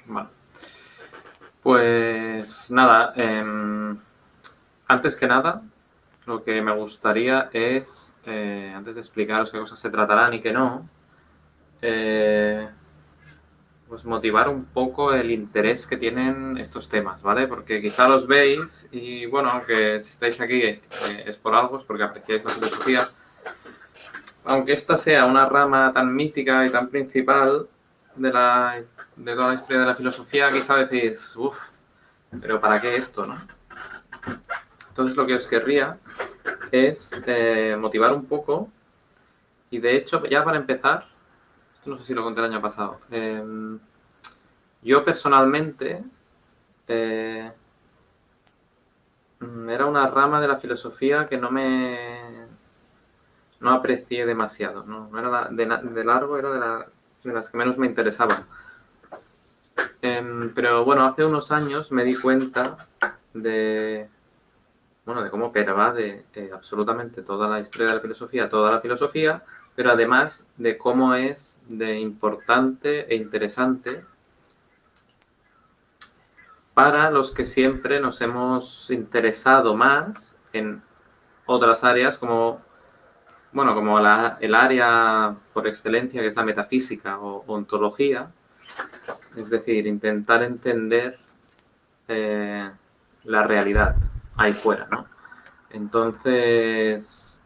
Bueno, pues nada, antes que nada, lo que me gustaría es, antes de explicaros qué cosas se tratarán y qué no, pues motivar un poco el interés que tienen estos temas, ¿vale? Porque quizá los veis y, bueno, aunque si estáis aquí es por algo, es porque apreciáis la filosofía. Aunque esta sea una rama tan mítica y tan principal de toda la historia de la filosofía, quizá decís, uff, pero ¿para qué esto, no? Entonces lo que os querría es motivar un poco y de hecho, ya para empezar, esto no sé si lo conté el año pasado, yo personalmente eh, era una rama de la filosofía que no aprecié demasiado, no era de largo, era de las que menos me interesaban. Pero bueno, hace unos años me di cuenta de, bueno, de cómo pervade absolutamente toda la historia de la filosofía, toda la filosofía, pero además de cómo es de importante e interesante para los que siempre nos hemos interesado más en otras áreas como, bueno, como el área por excelencia que es la metafísica o ontología, es decir, intentar entender eh, la realidad ahí fuera, ¿no? Entonces,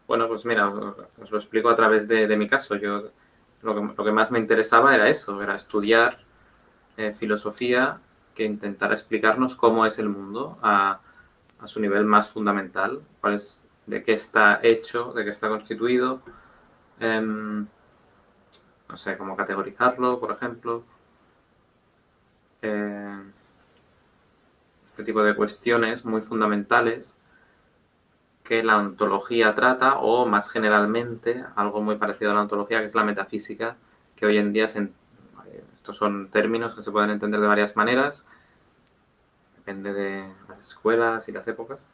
bueno, pues mira, os lo explico a través de mi caso. Yo lo que más me interesaba era eso, era estudiar filosofía que intentara explicarnos cómo es el mundo a su nivel más fundamental, cuál es, de qué está hecho, de qué está constituido, no sé, cómo categorizarlo, por ejemplo. Eh, este tipo de cuestiones muy fundamentales que la ontología trata, o más generalmente, algo muy parecido a la ontología, que es la metafísica, que hoy en día estos son términos que se pueden entender de varias maneras, depende de las escuelas y las épocas,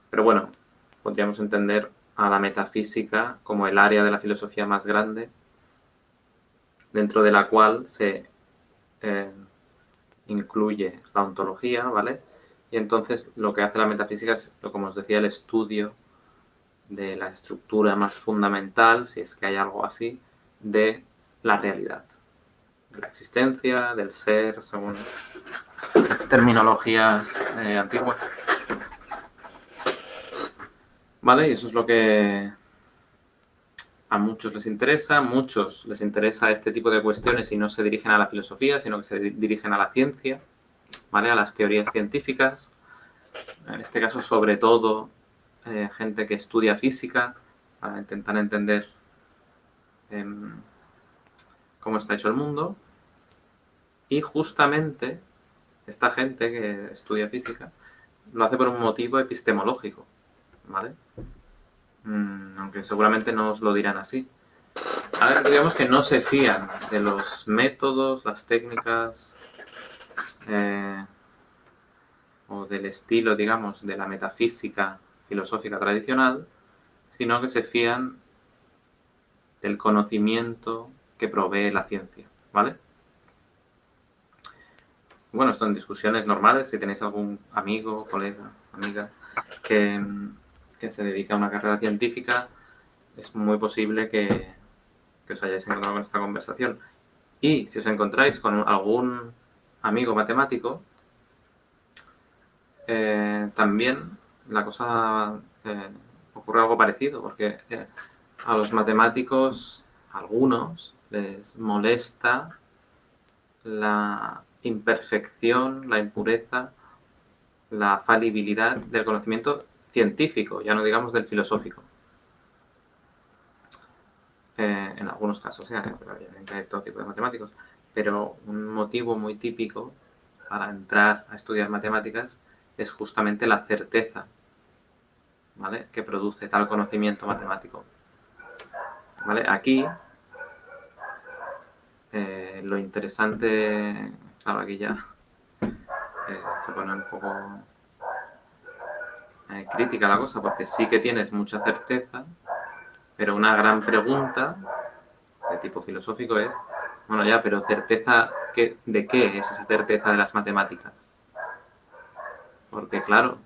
pero bueno, podríamos entender a la metafísica como el área de la filosofía más grande, dentro de la cual se eh, incluye la ontología, ¿vale? Y entonces lo que hace la metafísica es, como os decía, el estudio de la estructura más fundamental, si es que hay algo así, de la realidad, de la existencia, del ser, según terminologías antiguas. ¿Vale? Y eso es lo que a muchos les interesa este tipo de cuestiones y no se dirigen a la filosofía, sino que se dirigen a la ciencia, ¿vale? A las teorías científicas, en este caso sobre todo gente que estudia física para intentar entender eh, cómo está hecho el mundo. Y justamente esta gente que estudia física lo hace por un motivo epistemológico, ¿vale? Aunque seguramente no os lo dirán así. Ahora digamos que no se fían de los métodos, las técnicas o del estilo, digamos, de la metafísica filosófica tradicional, sino que se fían del conocimiento que provee la ciencia, ¿vale? Bueno, esto en discusiones normales, si tenéis algún amigo, colega, amiga que, que se dedica a una carrera científica, es muy posible que os hayáis encontrado con esta conversación. Y si os encontráis con algún amigo matemático, también la cosa ocurre algo parecido, porque a los matemáticos, a algunos, les molesta la imperfección, la impureza, la falibilidad del conocimiento científico, ya no digamos del filosófico. En algunos casos, obviamente hay todo tipo de matemáticos, pero un motivo muy típico para entrar a estudiar matemáticas es justamente la certeza, ¿vale?, que produce tal conocimiento matemático. ¿Vale? Aquí lo interesante, claro, aquí ya se pone un poco crítica la cosa, porque sí que tienes mucha certeza, pero una gran pregunta de tipo filosófico es Bueno, ya, pero certeza, ¿de qué es esa certeza de las matemáticas? Porque, claro,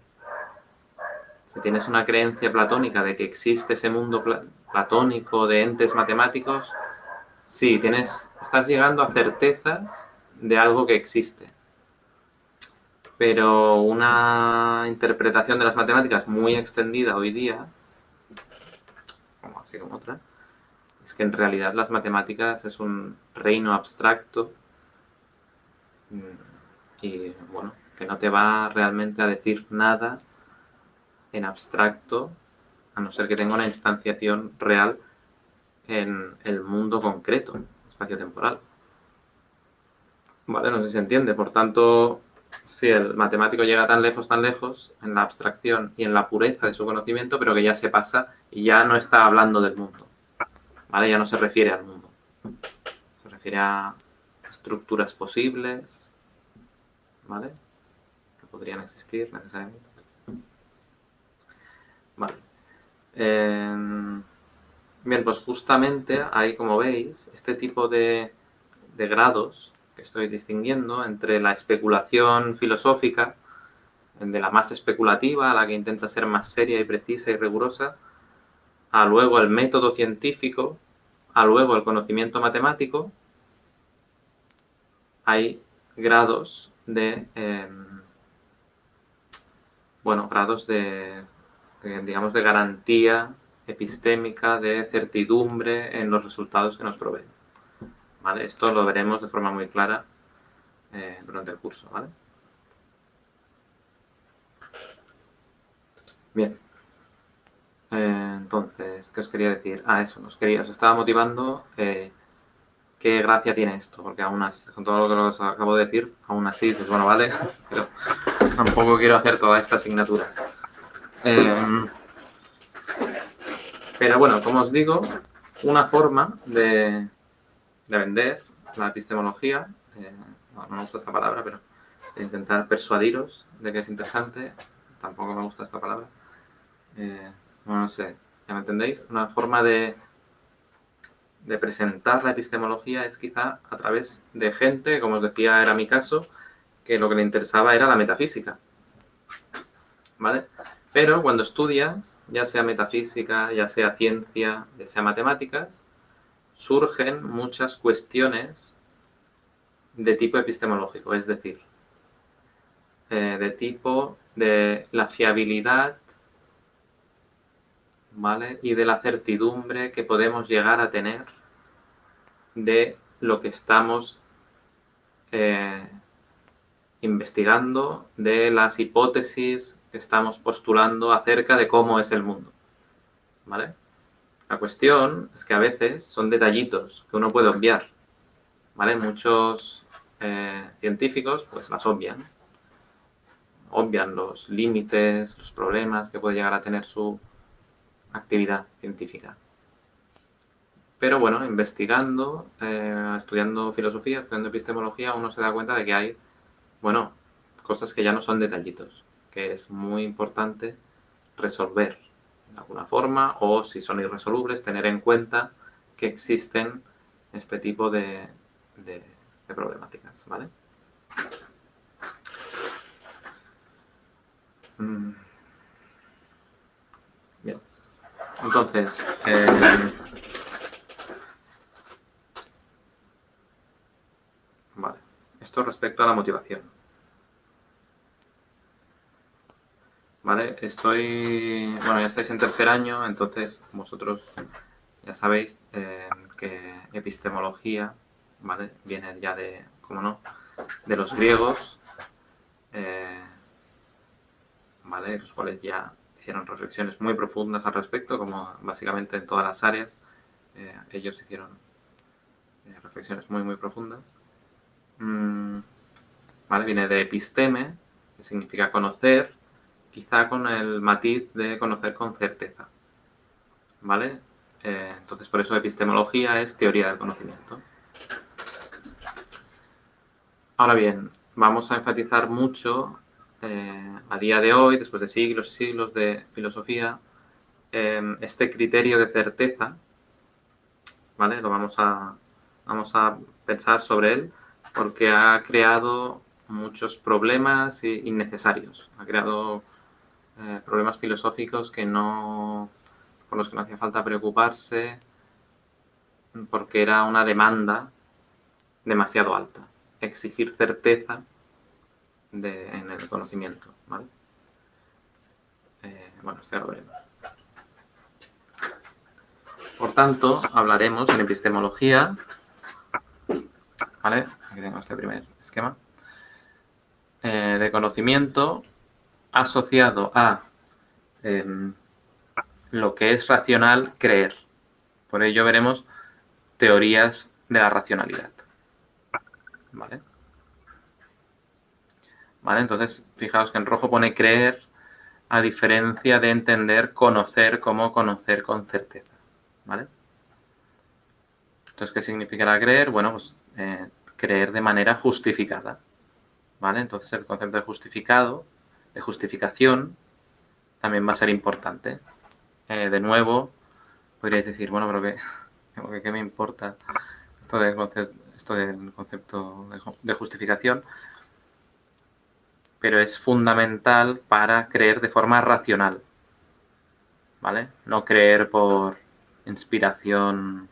si tienes una creencia platónica de que existe ese mundo platónico de entes matemáticos, sí, estás llegando a certezas de algo que existe. Pero una interpretación de las matemáticas muy extendida hoy día, como así como otras, es que en realidad las matemáticas es un reino abstracto y, bueno, que no te va realmente a decir nada en abstracto, a no ser que tenga una instanciación real en el mundo concreto, espacio-temporal. Vale, no sé si se entiende. Por tanto, si el matemático llega tan lejos en la abstracción y en la pureza de su conocimiento, pero que ya se pasa y ya no está hablando del mundo. ¿Vale? Ya no se refiere al mundo. Se refiere a estructuras posibles, ¿vale? Que podrían existir necesariamente. Vale. Bien, pues justamente ahí, como veis, este tipo de grados que estoy distinguiendo entre la especulación filosófica, de la más especulativa, a la que intenta ser más seria y precisa y rigurosa, a luego el método científico, a luego el conocimiento matemático, hay grados digamos, de garantía epistémica, de certidumbre en los resultados que nos proveen. ¿Vale? Esto lo veremos de forma muy clara durante el curso, ¿vale? Bien. Entonces, ¿qué os quería decir? Eso, os estaba motivando qué gracia tiene esto, porque aún así, con todo lo que os acabo de decir, aún así, pues bueno, vale, pero tampoco quiero hacer toda esta asignatura. Pero bueno, como os digo, una forma de vender la epistemología, no me gusta esta palabra, pero de intentar persuadiros de que es interesante, tampoco me gusta esta palabra, no sé, ¿ya me entendéis? Una forma de presentar la epistemología es quizá a través de gente, como os decía, era mi caso, que lo que le interesaba era la metafísica, ¿vale? Pero cuando estudias, ya sea metafísica, ya sea ciencia, ya sea matemáticas, surgen muchas cuestiones de tipo epistemológico, es decir, de tipo de la fiabilidad, ¿vale? Y de la certidumbre que podemos llegar a tener de lo que estamos investigando, de las hipótesis que estamos postulando acerca de cómo es el mundo, ¿vale? La cuestión es que a veces son detallitos que uno puede obviar, ¿vale? Muchos científicos pues las obvian los límites, los problemas que puede llegar a tener su actividad científica. Pero bueno, investigando, estudiando filosofía, estudiando epistemología, uno se da cuenta de que hay, bueno, cosas que ya no son detallitos, que es muy importante resolver de alguna forma, o si son irresolubles, tener en cuenta que existen este tipo de problemáticas, ¿vale? Bien. Entonces, vale. Esto respecto a la motivación. ¿Vale? Bueno, ya estáis en tercer año, entonces vosotros ya sabéis que epistemología, ¿vale? Viene ya de, como no, de los griegos, ¿vale? Los cuales ya hicieron reflexiones muy profundas al respecto, como básicamente en todas las áreas, ellos hicieron reflexiones muy, muy profundas. ¿Vale? Viene de episteme, que significa conocer, quizá con el matiz de conocer con certeza, ¿vale? Entonces, por eso epistemología es teoría del conocimiento. Ahora bien, vamos a enfatizar mucho a día de hoy, después de siglos y siglos de filosofía, este criterio de certeza, ¿vale? Lo vamos a pensar sobre él porque ha creado muchos problemas innecesarios. Ha creado problemas filosóficos por los que no hacía falta preocuparse porque era una demanda demasiado alta. Exigir certeza en el conocimiento, ¿vale? Bueno, esto ya lo veremos. Por tanto, hablaremos en epistemología, ¿vale? Aquí tengo este primer esquema, de conocimiento asociado a lo que es racional creer. Por ello veremos teorías de la racionalidad, ¿vale? ¿Vale? Entonces, fijaos que en rojo pone creer, a diferencia de entender conocer como conocer con certeza, ¿vale? Entonces, ¿qué significará creer? Bueno, pues creer de manera justificada, ¿vale? Entonces, el concepto de justificado, de justificación, también va a ser importante. De nuevo, podríais decir, bueno, pero ¿qué me importa esto del concepto de justificación? Pero es fundamental para creer de forma racional, ¿vale? No creer por inspiración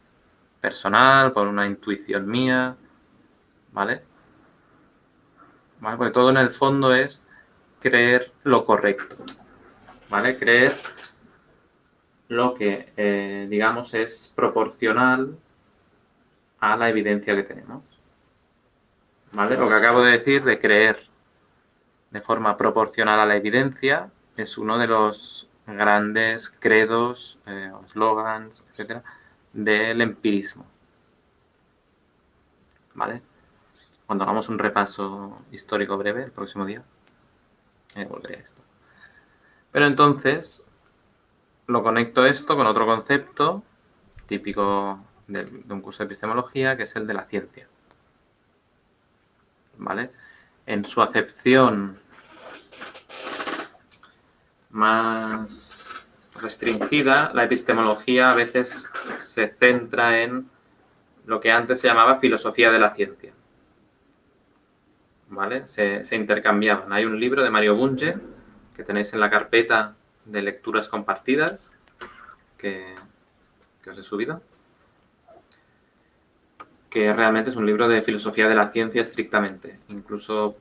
personal, por una intuición mía, ¿vale? Porque todo en el fondo es creer lo correcto, ¿vale? Creer lo que, digamos, es proporcional a la evidencia que tenemos, ¿vale? Lo que acabo de decir de creer de forma proporcional a la evidencia es uno de los grandes credos, eslogans, etcétera, del empirismo, ¿vale? Cuando hagamos un repaso histórico breve el próximo día, volveré a esto. Pero entonces lo conecto esto con otro concepto típico de un curso de epistemología, que es el de la ciencia, ¿vale? En su acepción más restringida, la epistemología a veces se centra en lo que antes se llamaba filosofía de la ciencia, ¿vale? Se intercambiaban. Hay un libro de Mario Bunge que tenéis en la carpeta de lecturas compartidas que os he subido, que realmente es un libro de filosofía de la ciencia estrictamente, incluso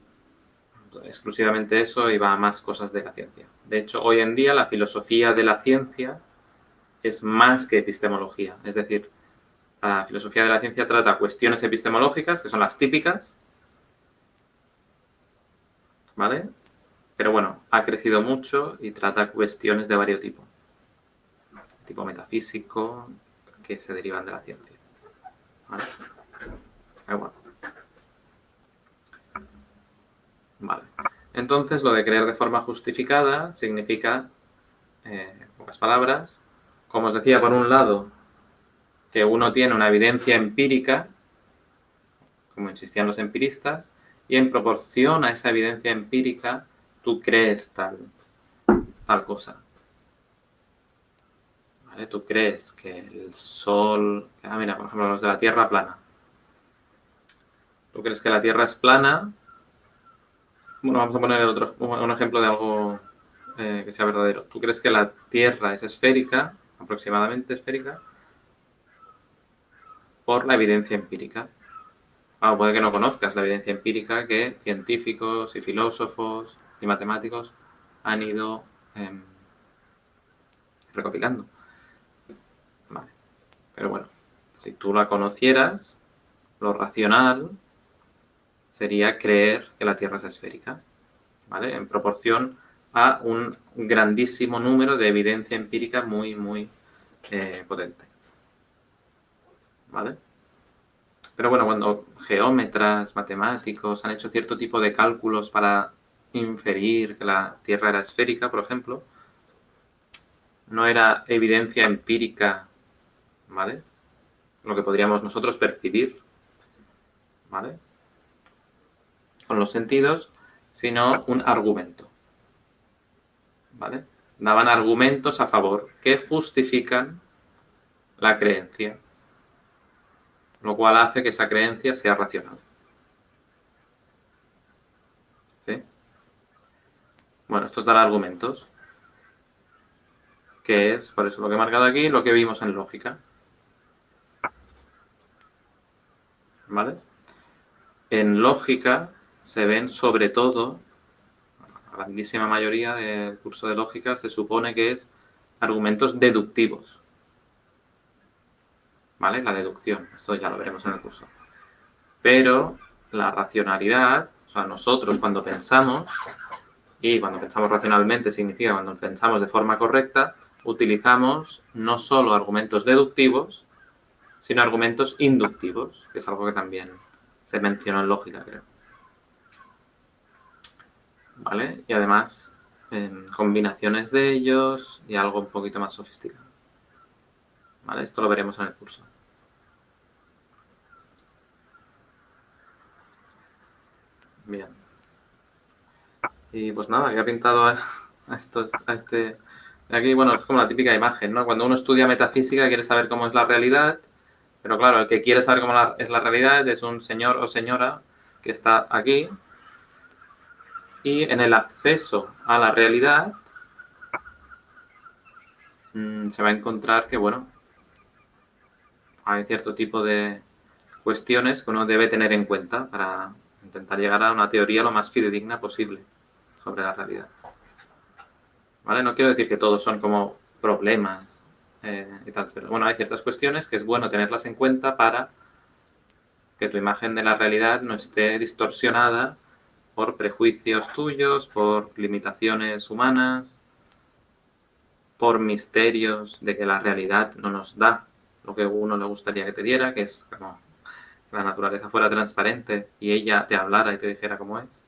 exclusivamente eso y va a más cosas de la ciencia. De hecho, hoy en día la filosofía de la ciencia es más que epistemología, es decir, la filosofía de la ciencia trata cuestiones epistemológicas, que son las típicas, ¿vale? Pero bueno, ha crecido mucho y trata cuestiones de varios tipos. Tipo metafísico, que se derivan de la ciencia, ¿vale? Bueno. Vale. Entonces, lo de creer de forma justificada significa, en pocas palabras, como os decía, por un lado, que uno tiene una evidencia empírica, como insistían los empiristas, y en proporción a esa evidencia empírica, tú crees tal cosa. ¿Vale? Tú crees que el Sol... mira, por ejemplo, los de la Tierra plana. Tú crees que la Tierra es plana. Bueno, vamos a poner un ejemplo de algo que sea verdadero. Tú crees que la Tierra es esférica, aproximadamente esférica, por la evidencia empírica. Puede que no conozcas la evidencia empírica que científicos y filósofos y matemáticos han ido recopilando. Vale. Pero bueno, si tú la conocieras, lo racional sería creer que la Tierra es esférica, ¿vale? En proporción a un grandísimo número de evidencia empírica muy, muy potente, ¿vale? Pero bueno, cuando geómetras, matemáticos han hecho cierto tipo de cálculos para inferir que la Tierra era esférica, por ejemplo, no era evidencia empírica, ¿vale? Lo que podríamos nosotros percibir, ¿vale? Con los sentidos, sino un argumento, ¿vale? Daban argumentos a favor que justifican la creencia, lo cual hace que esa creencia sea racional. ¿Sí? Bueno, esto es dar argumentos, que es, por eso lo que he marcado aquí, lo que vimos en lógica. ¿Vale? En lógica se ven sobre todo, la grandísima mayoría del curso de lógica se supone que es argumentos deductivos. ¿Vale? La deducción, esto ya lo veremos en el curso. Pero la racionalidad, o sea, nosotros cuando pensamos, y cuando pensamos racionalmente significa cuando pensamos de forma correcta, utilizamos no solo argumentos deductivos, sino argumentos inductivos, que es algo que también se mencionó en lógica, creo. ¿Vale? Y además, combinaciones de ellos y algo un poquito más sofisticado. ¿Vale? Esto lo veremos en el curso. Bien. Y pues nada, había pintado a este... Aquí, bueno, es como la típica imagen, ¿no? Cuando uno estudia metafísica quiere saber cómo es la realidad, pero claro, el que quiere saber cómo es la realidad es un señor o señora que está aquí y en el acceso a la realidad se va a encontrar que, bueno, hay cierto tipo de cuestiones que uno debe tener en cuenta para intentar llegar a una teoría lo más fidedigna posible sobre la realidad. ¿Vale? No quiero decir que todos son como problemas y tal, pero bueno, hay ciertas cuestiones que es bueno tenerlas en cuenta para que tu imagen de la realidad no esté distorsionada por prejuicios tuyos, por limitaciones humanas, por misterios de que la realidad no nos da lo que a uno le gustaría que te diera, que es como que la naturaleza fuera transparente y ella te hablara y te dijera cómo es.